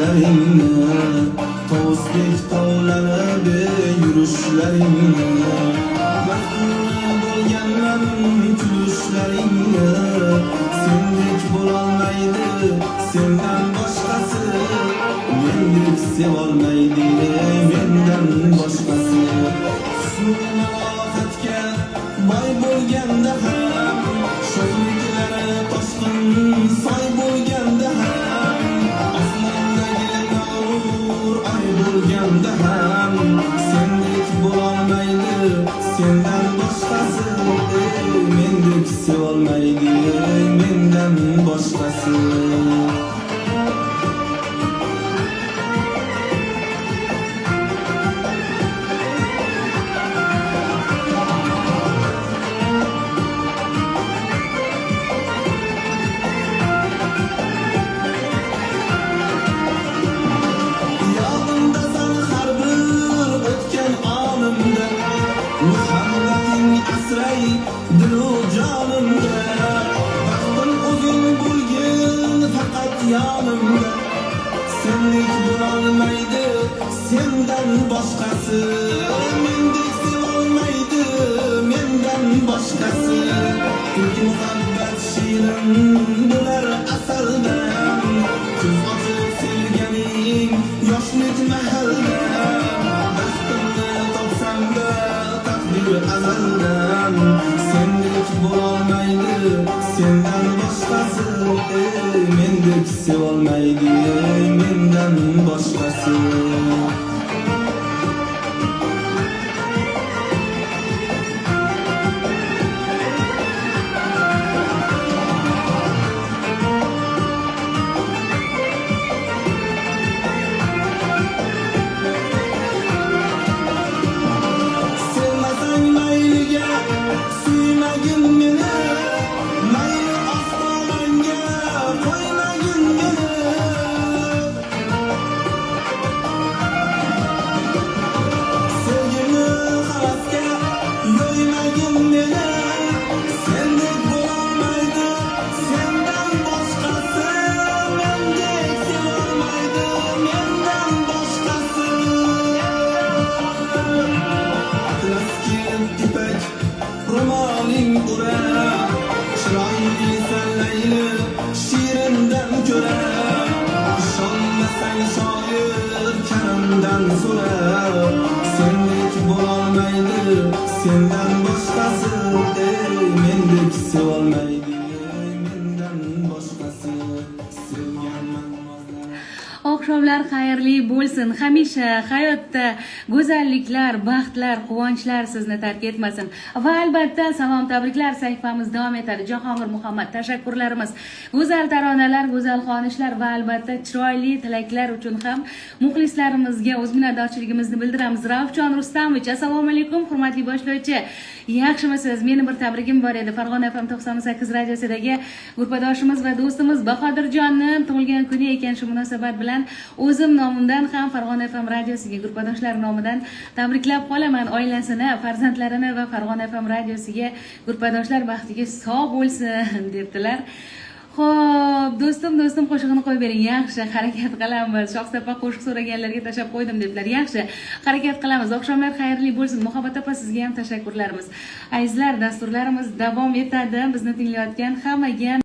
ketishlaringni, tovusdek tovlanib yurishlaringni, baxtli bo'lganman kulishlaringni, sendek bo'lolmaydi sendan boshqasi, mendek sevolmaydi mendan boshqasi. Husn-u boy bo'lganda ham, sho'xliklari toshqin soy bo'lganda ham, osmondagi nur oy bo'lganda ham, sendek bo'lolmaydi sendan boshqasi, mendek sevolmaydi mendan boshqasi. Muhammading asray dilu jonimda, baxtim o'zing bo'lgin faqat yonimda, sendek bo'lolmaydi sendan boshqasi, mendek sevolmaydi mendan boshqasi. Ko'k muhabbat shirin bo'lar asaldan, ko'z ochib sevganing yoshlik mahalda, baxtimni topsam-da azaldan, sendek bo'lolmaydi sendan boshqasi, mendek sevolmaydi mendan boshqasi. Romaling ura, chiroyli sanlayli shirindan ko'ra, ishonmasang shoir karamdan so'ra, sendek bo'lolmaydi sendan boshqasi, mendek sevolmaydi mendan boshqasi. Sevganman Oqshomlar xayrli bo'lsin. Hamisha hayotda go'zalliklar, baxtlar, quvonchlar sizni tark etmasin. Va albatta salom, tabriklar sahifamiz davom etadi. Jahongir Muhammad, tashakkurlarimiz, go'zal taronalar, go'zal xonishlar va albatta chiroyli tilaklar uchun ham muxlislarimizga o'z minnatdorchiligimizni bildiramiz. Raufjon Rustamovich, assalomu alaykum, hurmatli boshlovchi. Yaxshimisiz? Meni bir tabrigim bor edi. Farg'ona FM 98 radiosidagi guruhdoshimiz va do'stimiz Bahodirjonning tug'ilgan kuni ekan. Shu munosabat bilan o'zim nomimdan ham Farg'ona FM radiosiga guruhdoshlar nomidan tabriklab qolaman. Oilasini, farzandlarini va Farg'ona FM radiosiga guruhdoshlar baxtiga sog' bo'lsin debdilar. Xo'p, do'stim qo'shig'ini qo'yib bering. Yaxshi, harakat qilamiz. Shohsapa qo'shiq so'raganlarga tashab qo'ydim debdilar. Yaxshi, harakat qilamiz. Oqshomlar xayrli bo'lsin. Muhabbat opa, sizga ham tashakkurlarimiz. Azizlar, dasturlarimiz davom etadi. Bizni tinglayotgan hammaga